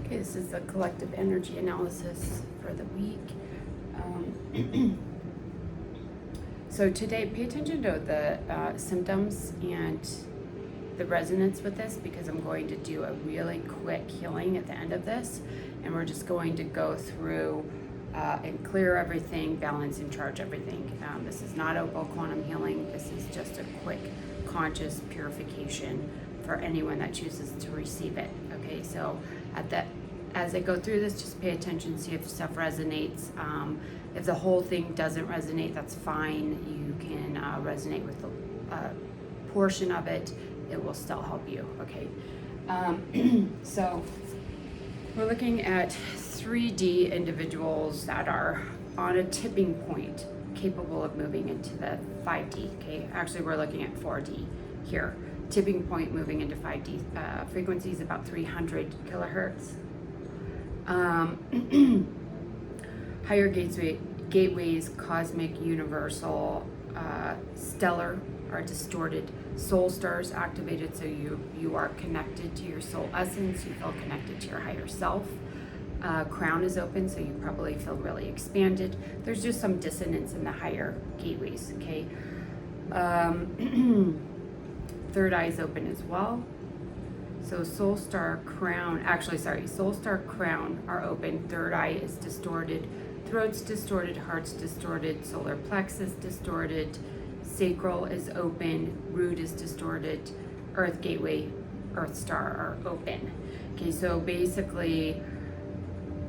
Okay, this is the collective energy analysis for the week. So today, pay attention to the symptoms and the resonance with this, because I'm going to do a really quick healing at the end of this, and we're just going to go through and clear everything, balance and charge everything. This is not opal quantum healing. This is just a quick conscious purification for anyone that chooses to receive it. Okay, so as I go through this, just pay attention, see if stuff resonates. If the whole thing doesn't resonate, that's fine. You can resonate with the portion of it. It will still help you. Okay, so we're looking at 3D individuals that are on a tipping point, capable of moving into the 5D. Okay, actually we're looking at 4D here. Tipping point moving into 5D. Frequency is about 300 kilohertz. Higher gateways, cosmic, universal, stellar are distorted. Soul stars activated, so you are connected to your soul essence. You feel connected to your higher self. Crown is open, so you probably feel really expanded. There's just some dissonance in the higher gateways. Okay. Third eye is open as well. So soul star, crown are open. Third eye is distorted. Throat's distorted, heart's distorted, solar plexus distorted, sacral is open, root is distorted, earth gateway, earth star are open. Okay, so basically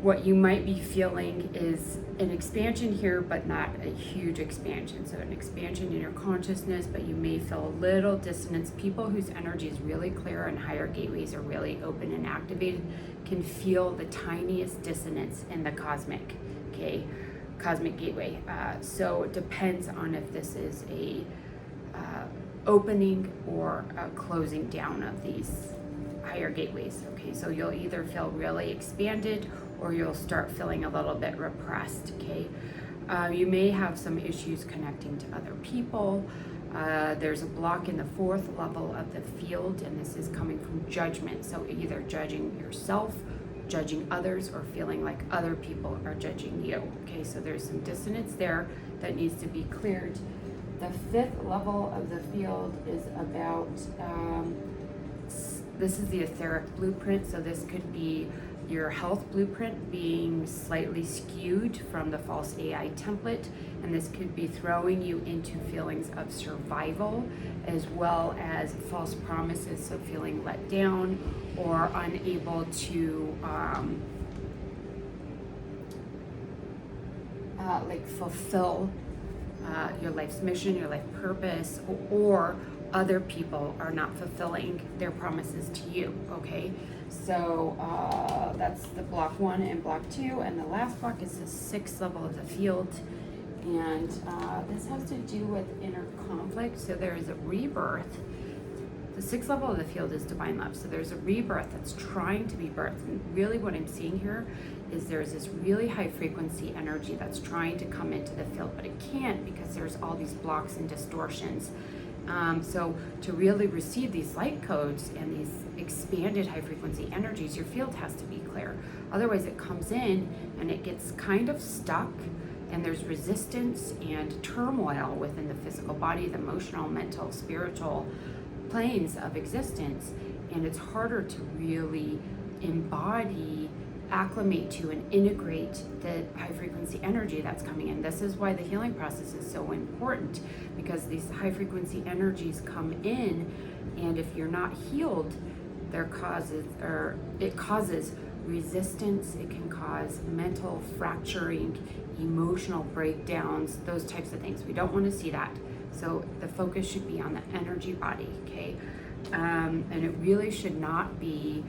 what you might be feeling is an expansion here, but not a huge expansion. So an expansion in your consciousness, but you may feel a little dissonance. People whose energy is really clear and higher gateways are really open and activated can feel the tiniest dissonance in the cosmic gateway. So it depends on if this is a opening or a closing down of these higher gateways. Okay, so you'll either feel really expanded or you'll start feeling a little bit repressed. Okay, you may have some issues connecting to other people. There's a block in the fourth level of the field, and this is coming from judgment. So either judging yourself, judging others, or feeling like other people are judging you. Okay, so there's some dissonance there that needs to be cleared. The fifth level of the field is about, this is the etheric blueprint, so this could be your health blueprint being slightly skewed from the false AI template, and this could be throwing you into feelings of survival as well as false promises, so feeling let down or unable to fulfill your life's mission, your life purpose, or other people are not fulfilling their promises to you. Okay, so that's the block 1 and block 2, and the last block is the sixth level of the field, and this has to do with inner conflict. So there is a rebirth. The sixth level of the field is divine love, so there's a rebirth that's trying to be birthed, and really what I'm seeing here is there's this really high frequency energy that's trying to come into the field, but it can't because there's all these blocks and distortions. So to really receive these light codes and these expanded high frequency energies, your field has to be clear. Otherwise it comes in and it gets kind of stuck, and there's resistance and turmoil within the physical body, the emotional, mental, spiritual planes of existence, and it's harder to really embody, acclimate to, and integrate the high frequency energy that's coming in. This is why the healing process is so important, because these high frequency energies come in, and if you're not healed, it causes resistance. It can cause mental fracturing, emotional breakdowns, those types of things. We don't want to see that. So the focus should be on the energy body. Okay, and it really should not be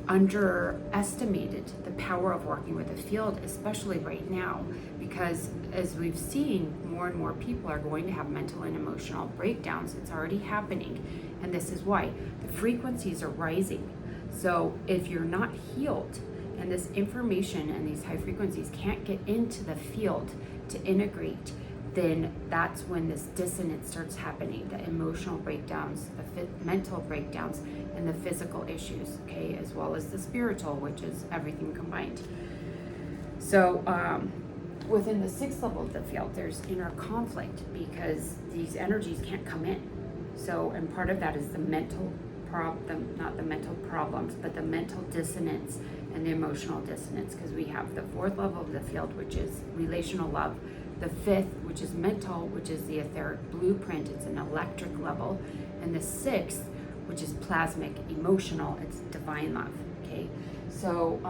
underestimated, the power of working with the field, especially right now, because as we've seen, more and more people are going to have mental and emotional breakdowns. It's already happening, and this is why the frequencies are rising. So if you're not healed, and this information and these high frequencies can't get into the field to integrate, then that's when this dissonance starts happening, the emotional breakdowns, the mental breakdowns, and the physical issues, okay, as well as the spiritual, which is everything combined. So within the 6th level of the field, there's inner conflict because these energies can't come in. So, and part of that is the mental problem, not the mental problems, but the mental dissonance and the emotional dissonance, because we have the 4th level of the field, which is relational love, the 5th, which is mental, which is the etheric blueprint, it's an electric level, and the 6th, which is plasmic, emotional, it's divine love, okay? So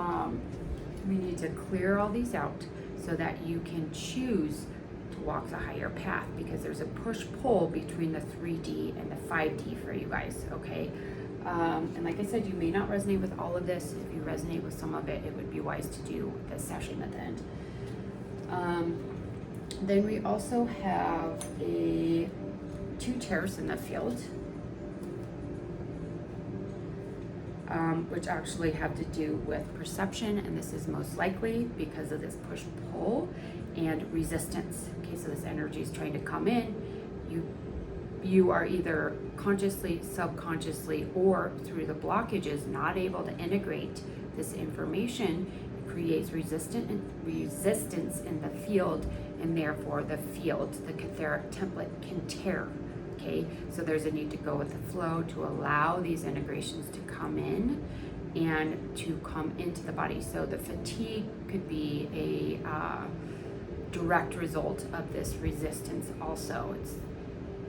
we need to clear all these out so that you can choose to walk the higher path, because there's a push-pull between the 3D and the 5D for you guys, okay? And like I said, you may not resonate with all of this. If you resonate with some of it, it would be wise to do the session at the end. Then we also have 2 chairs in the field, which actually have to do with perception, and this is most likely because of this push-pull and resistance. Okay, so this energy is trying to come in. You are either consciously, subconsciously, or through the blockages not able to integrate this information. It creates resistance in the field, and therefore the field, the etheric template, can tear. Okay, so there's a need to go with the flow to allow these integrations to come in and to come into the body. So the fatigue could be a direct result of this resistance also.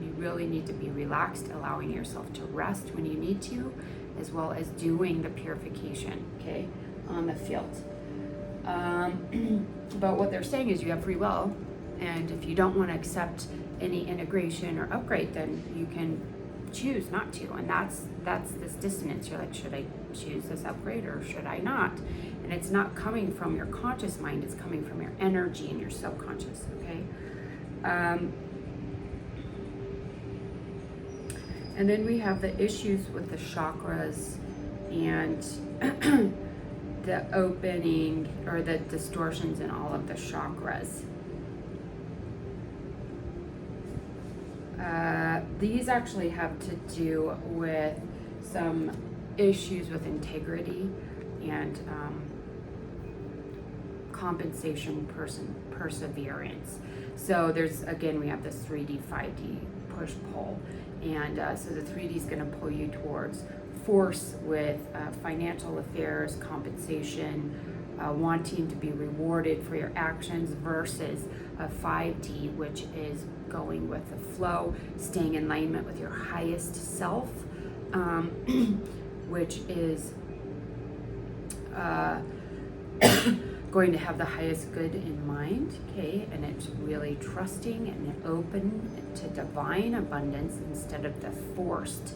You really need to be relaxed, allowing yourself to rest when you need to, as well as doing the purification, okay, on the field. But what they're saying is you have free will, and if you don't want to accept any integration or upgrade, then you can choose not to, and that's this dissonance. You're like, should I choose this upgrade or should I not? And it's not coming from your conscious mind, it's coming from your energy and your subconscious, okay? And then we have the issues with the chakras and the opening or the distortions in all of the chakras. These actually have to do with some issues with integrity and compensation, perseverance. So there's, again, we have this 3D, 5D push-pull. And so the 3D is going to pull you towards force with financial affairs, compensation, wanting to be rewarded for your actions, versus a 5D, which is going with the flow, staying in alignment with your highest self, which is going to have the highest good in mind, okay? And it's really trusting and open to divine abundance instead of the forced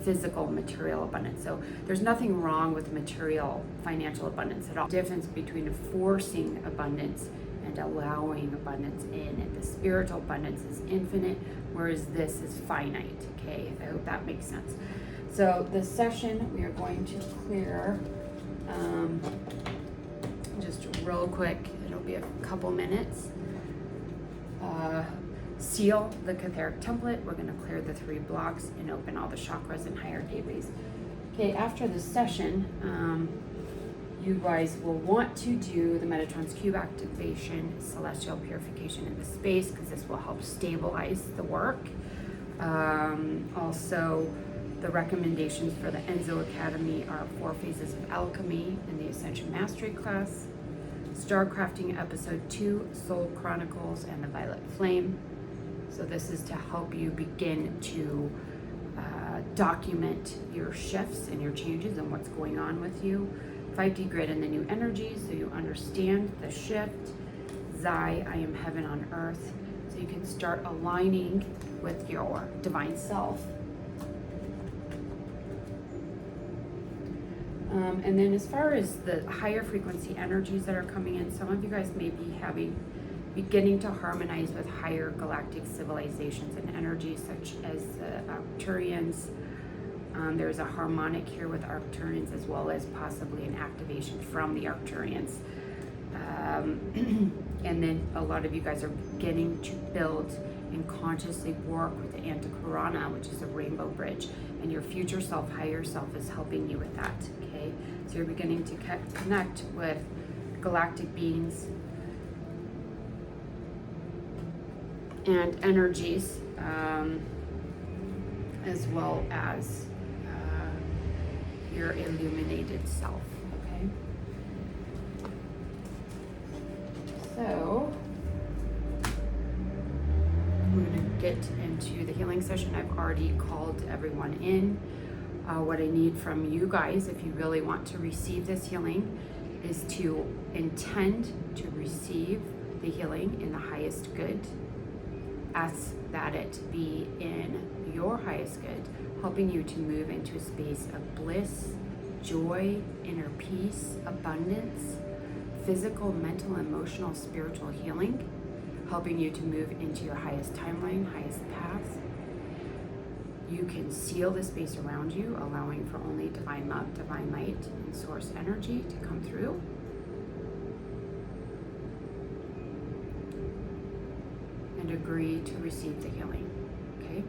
physical material abundance. So there's nothing wrong with material financial abundance at all. The difference between forcing abundance and allowing abundance in, and the spiritual abundance is infinite, whereas this is finite, okay? I hope that makes sense. So this session, we are going to clear just real quick, it'll be a couple minutes. Seal the etheric template. We're going to clear the 3 blocks and open all the chakras and higher gateways. Okay, after this session, you guys will want to do the Metatron's Cube activation, celestial purification in the space, because this will help stabilize the work. Also, the recommendations for the Enzo Academy are 4 Phases of Alchemy in the Ascension Mastery class, Star Crafting Episode 2, Soul Chronicles, and the Violet Flame. So this is to help you begin to document your shifts and your changes and what's going on with you. 5D grid and the new energies, so you understand the shift. Zai, I am heaven on earth. So you can start aligning with your divine self. And then as far as the higher frequency energies that are coming in, some of you guys may be beginning to harmonize with higher galactic civilizations and energies, such as the Arcturians. There's a harmonic here with Arcturians, as well as possibly an activation from the Arcturians. And then a lot of you guys are beginning to build and consciously work with the Antakarana, which is a rainbow bridge, and your future self, higher self, is helping you with that. Okay, so you're beginning to connect with galactic beings and energies, as well as your illuminated self. Okay, so we're going to get into the healing session. I've already called everyone in. What I need from you guys, if you really want to receive this healing, is to intend to receive the healing in the highest good. Ask that it be in your highest good, helping you to move into a space of bliss, joy, inner peace, abundance, physical, mental, emotional, spiritual healing, helping you to move into your highest timeline, highest path. You can seal the space around you, allowing for only divine love, divine light, and source energy to come through. And agree to receive the healing, okay?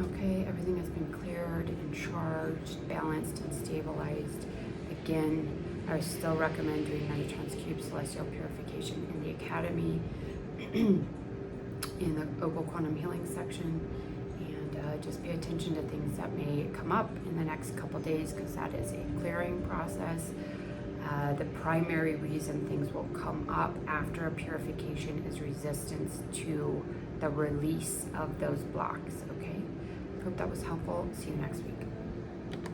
Okay, everything has been cleared and charged, balanced, and stabilized. Again, I still recommend doing Metatron's Cube Celestial Purification in the Academy, in the Opal Quantum Healing section, and just pay attention to things that may come up in the next couple days, because that is a clearing process. The primary reason things will come up after a purification is resistance to the release of those blocks, okay? Hope that was helpful. See you next week.